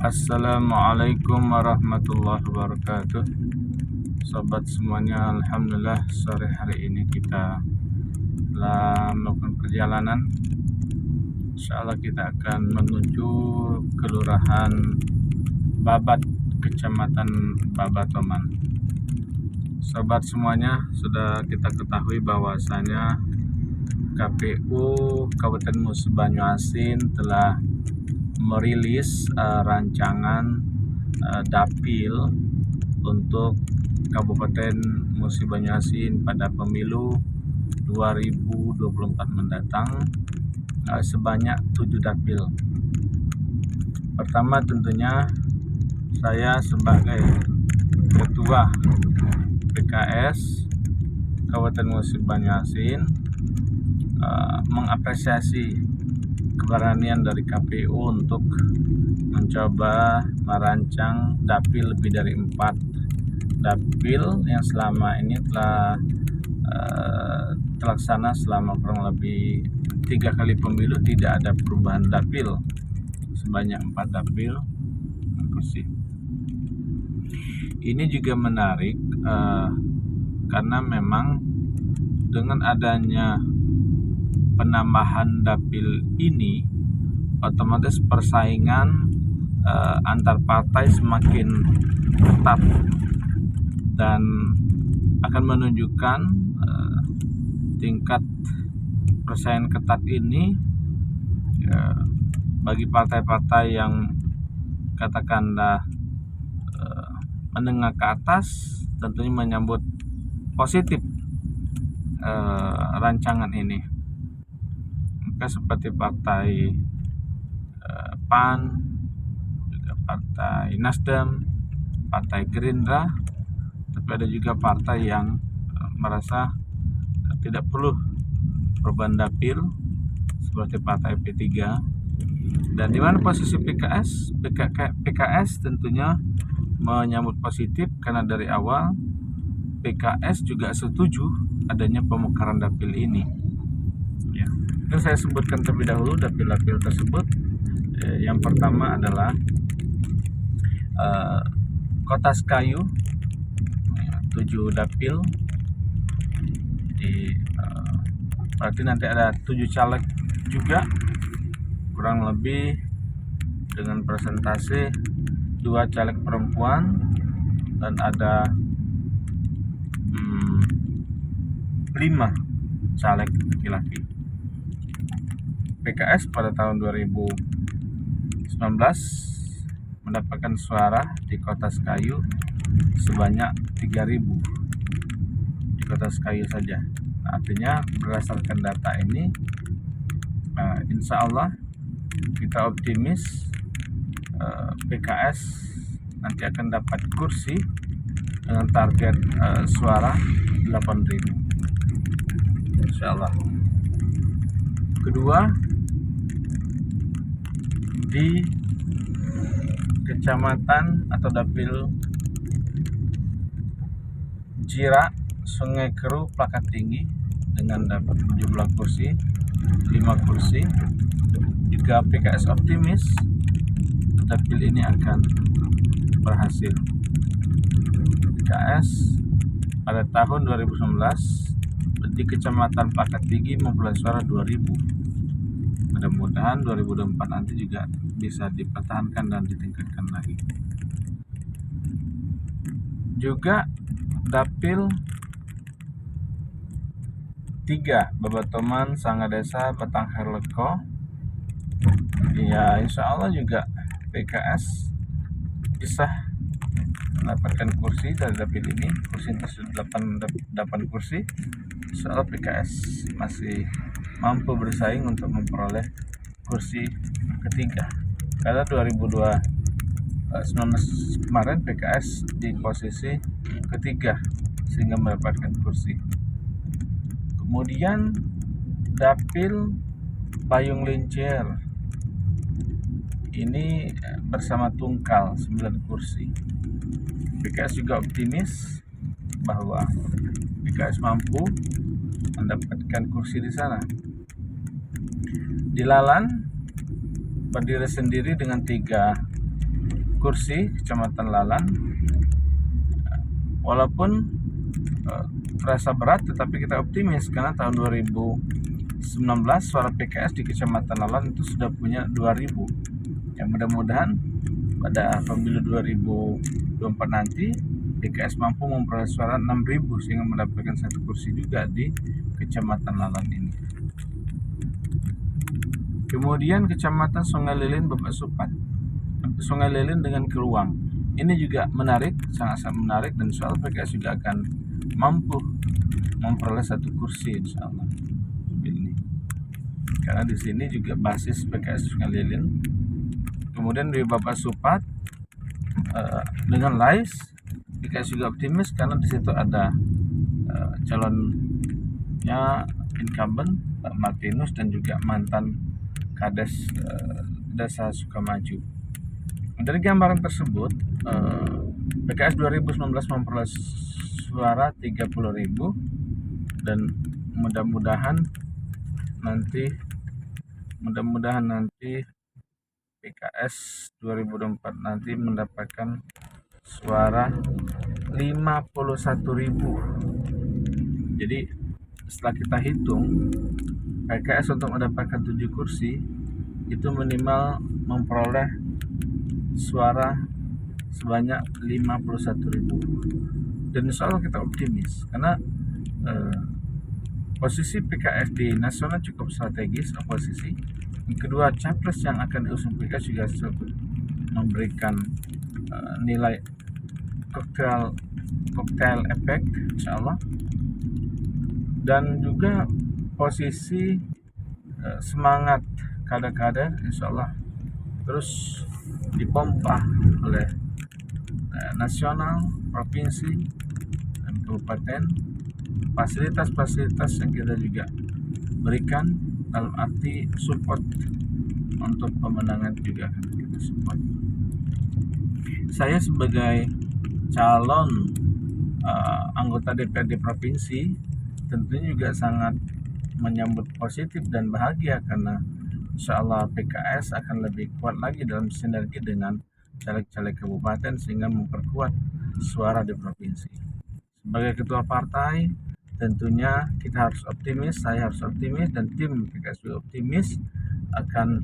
Assalamualaikum warahmatullahi wabarakatuh. Sobat semuanya, alhamdulillah sore hari ini kita telah melakukan perjalanan. Insyaallah kita akan menuju Kelurahan Babat, Kecamatan Babatoman. Sobat semuanya, sudah kita ketahui bahwasanya KPU Kabupaten Musi Banyuasin telah merilis rancangan dapil untuk Kabupaten Musi Banyuasin pada pemilu 2024 mendatang, sebanyak 7 dapil. Pertama tentunya saya sebagai Ketua PKS Kabupaten Musi Banyuasin mengapresiasi keberanian dari KPU untuk mencoba merancang dapil lebih dari 4 dapil yang selama ini telah terlaksana selama kurang lebih 3 kali pemilu, tidak ada perubahan dapil sebanyak 4 dapil kursi. Ini juga menarik karena memang dengan adanya penambahan dapil ini, otomatis persaingan antar partai semakin ketat dan akan menunjukkan tingkat persaingan ketat ini bagi partai-partai yang katakanlah menengah ke atas tentunya menyambut positif rancangan ini. Seperti partai PAN, juga partai Nasdem, partai Gerindra, tapi ada juga partai yang merasa tidak perlu perubahan dapil seperti partai P3. Dan di mana posisi PKS tentunya menyambut positif karena dari awal PKS juga setuju adanya pemekaran dapil ini. Itu saya sebutkan terlebih dahulu dapil-dapil tersebut. Yang pertama adalah Kota Sekayu, 7 dapil. Berarti nanti ada 7 caleg juga, kurang lebih dengan persentase 2 caleg perempuan dan ada 5 caleg laki-laki. PKS pada tahun 2019 mendapatkan suara di Kota Sekayu sebanyak 3.000 di Kota Sekayu saja. Artinya berdasarkan data ini, insya Allah kita optimis PKS nanti akan dapat kursi dengan target suara 8.000, insya Allah. Kedua, di kecamatan atau dapil Jira, Sungai Keru, Plakat Tinggi dengan dapat jumlah kursi 5 kursi. Juga PKS optimis dapil ini akan berhasil. PKS pada tahun 2019 di kecamatan Plakat Tinggi memperoleh suara 2.000. Mudah-mudahan 2024 nanti juga bisa dipertahankan dan ditingkatkan lagi. Juga dapil 3 Babatoman, Sangadesa, Batanghar Leko. Ya, insya Allah juga PKS bisa mendapatkan kursi dari dapil ini. Kursi tersebut 8 kursi. Insya Allah PKS masih mampu bersaing untuk memperoleh kursi ketiga. Karena 2019 kemarin PKS di posisi ketiga sehingga mendapatkan kursi. Kemudian dapil Payung Lincir ini bersama Tungkal 9 kursi. PKS juga optimis bahwa PKS mampu mendapatkan kursi di sana. Di Lalan berdiri sendiri dengan 3 kursi Kecamatan Lalan. Walaupun terasa berat, tetapi kita optimis karena tahun 2019 suara PKS di Kecamatan Lalan itu sudah punya 2000. Ya, mudah-mudahan pada pemilu 2024 nanti PKS mampu memperoleh suara 6000 sehingga mendapatkan satu kursi juga di Kecamatan Lalan ini. Kemudian Kecamatan Sungai Lilin Bapak Supat, Sungai Lilin dengan Keluang. Ini juga menarik, sangat-sangat menarik, dan soal PKS juga akan mampu memperoleh satu kursi insya Allah ini. Karena di sini juga basis PKS Sungai Lilin. Kemudian di Bapak Supat dengan Lais, PKS juga optimis karena di situ ada calonnya incumbent Pak Martinus dan juga mantan Kades Desa Sukamaju. Dari gambaran tersebut, PKS 2019 memperoleh suara 30.000 dan mudah-mudahan nanti PKS 2024 nanti mendapatkan suara 51.000. Jadi setelah kita hitung, PKS untuk mendapatkan 7 kursi itu minimal memperoleh suara sebanyak 51.000. Dan insya Allah kita optimis karena posisi PKS di nasional cukup strategis, oposisi. Yang kedua, capres yang akan diusung PKS juga memberikan nilai cocktail efek insya Allah. Dan juga posisi semangat kader-kader insya Allah terus dipompa oleh nasional, provinsi, dan kabupaten. Fasilitas-fasilitas yang kita juga berikan dalam arti support untuk pemenangan juga akan kita support. Saya sebagai calon anggota DPRD provinsi tentunya juga sangat menyambut positif dan bahagia karena insya Allah PKS akan lebih kuat lagi dalam sinergi dengan caleg-caleg kabupaten sehingga memperkuat suara di provinsi. Sebagai ketua partai, tentunya kita harus optimis, saya harus optimis, dan tim PKS juga optimis akan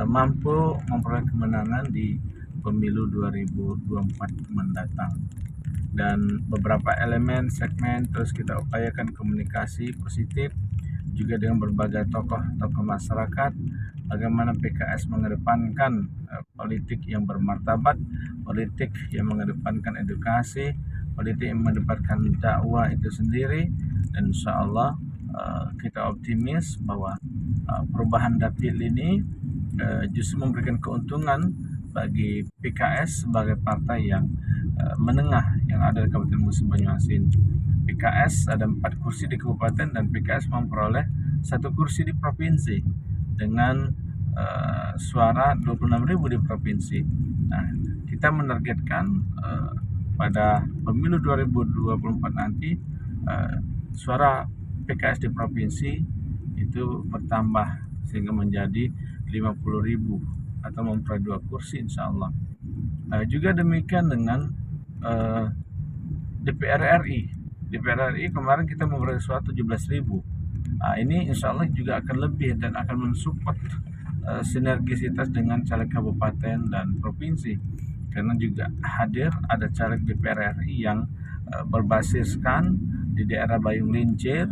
mampu memperoleh kemenangan di pemilu 2024 mendatang. Dan beberapa elemen segmen terus kita upayakan komunikasi positif juga dengan berbagai tokoh masyarakat, bagaimana PKS mengedepankan politik yang bermartabat, politik yang mengedepankan edukasi, politik yang mengedepankan dakwah itu sendiri. Dan insya Allah kita optimis bahwa perubahan dapil ini justru memberikan keuntungan bagi PKS sebagai partai yang menengah yang ada di Kabupaten Musi Banyuasin. PKS ada 4 kursi di kabupaten dan PKS memperoleh 1 kursi di provinsi dengan suara 26.000 di provinsi. Nah, kita menargetkan pada pemilu 2024 nanti suara PKS di provinsi itu bertambah sehingga menjadi 50.000 atau memperoleh 2 kursi insya Allah. Juga demikian dengan DPR RI. DPR RI kemarin kita memperoleh suara 17.000. Ini insya Allah juga akan lebih dan akan mensupport sinergisitas dengan caleg kabupaten dan provinsi, karena juga hadir ada caleg DPR RI yang berbasiskan di daerah Bayung Lincir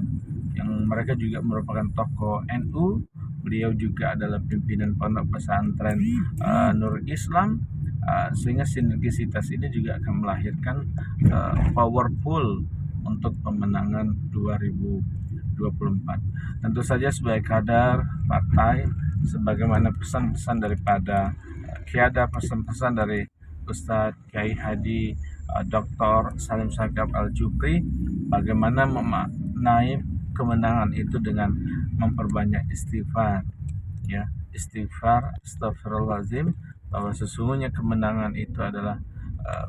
yang mereka juga merupakan tokoh NU. Beliau juga adalah pimpinan pondok pesantren Nur Islam, sehingga sinergisitas ini juga akan melahirkan powerful untuk pemenangan 2024. Tentu saja sebagai kader partai, sebagaimana pesan-pesan daripada Kiada, pesan-pesan dari Ustadz Kiai Hadi Dr. Salim Sagaf Al-Jufri, bagaimana memaknai kemenangan itu dengan memperbanyak istighfar, ya, istighfar, astagfirullahaladzim, bahwa sesungguhnya kemenangan itu adalah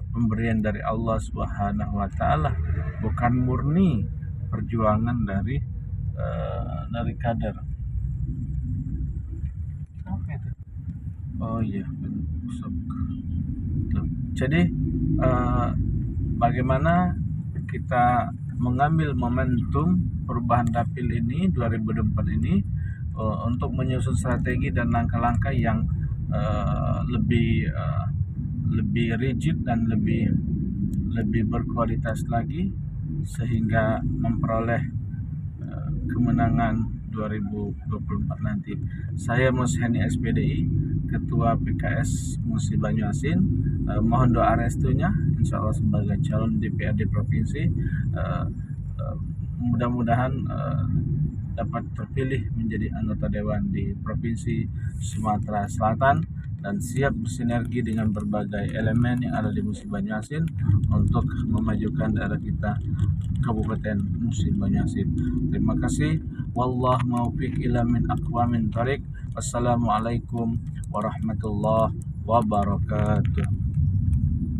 pemberian dari Allah Subhanahu wa taala, bukan murni perjuangan dari kader. Apa itu? Oh iya, besok. Tuh. Jadi bagaimana kita mengambil momentum perubahan dapil ini 2024 ini untuk menyusun strategi dan langkah-langkah yang lebih rigid dan lebih berkualitas lagi sehingga memperoleh kemenangan 2024 nanti. Saya Mushani SPDI, Ketua PKS Musi Banyuasin. Mohon doa restunya, insya Allah sebagai calon DPRD Provinsi. Mudah-mudahan dapat terpilih menjadi anggota dewan di Provinsi Sumatera Selatan dan siap bersinergi dengan berbagai elemen yang ada di Musi Banyuasin untuk memajukan daerah kita, Kabupaten Musi Banyuasin. Terima kasih. Wallah muwaffiq ila min aqwamin thariq. Wassalamualaikum warahmatullahi wabarakatuh.